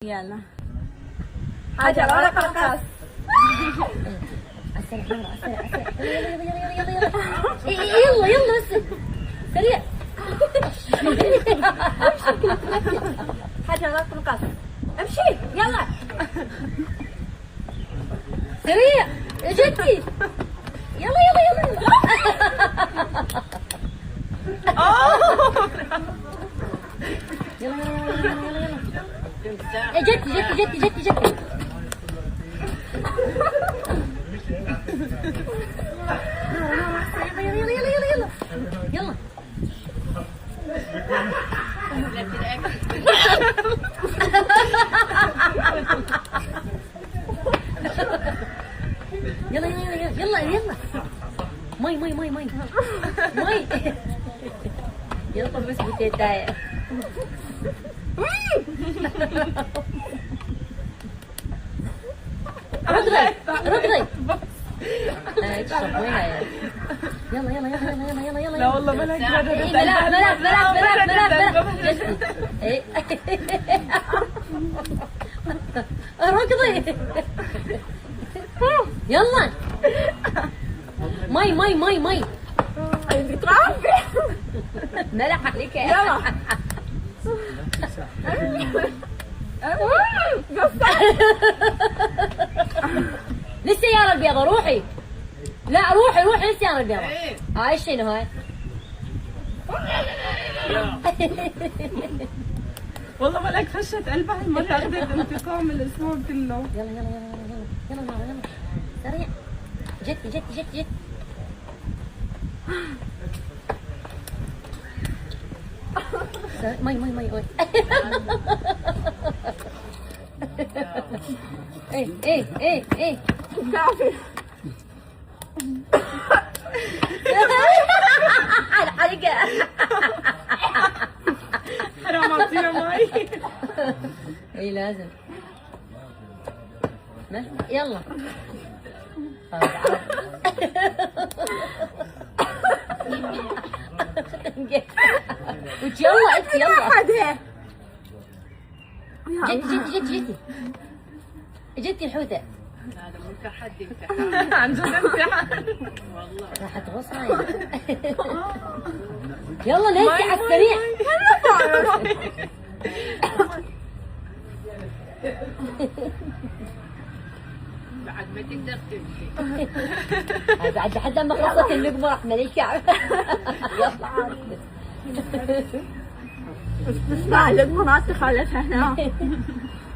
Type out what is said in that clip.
يلا حاجة ورقة القص. اسرع يلا اسرع اسرع يلا يلا بس سريع. حاجة ورقة القص. امشي يلا سريع يا جدي. يلا يلا يلا يلا يلا جتي يلا مي يلا بس بتتضايق. ركضي تشرب مويه. يلا لا والله ملاك ركضي يلا. مي بترعبي ملح عليك. يلا للسيارة البيضاء روحي. لا روحي للسيارة البيضاء. هاي شنو هاي؟ والله ملاك فشت قلبها ما تاخذ انتقام الاسبوع كله. يلا سريع. جتي مي ايه كافي الحريقة. حرام اعطينا مي. اي لازم. يلا يلا انت يلا. جتي الحوتة. هذا مو تحدي امتحان. عن جد امتحان والله. راح تغص هاي. يلا نهدي على السريع. بعد ما تقدر تمشي. بعد لحد ما خلصت اللقمة راح مالي كعب. يلا اسمع لقمة ما تخلفها هنا.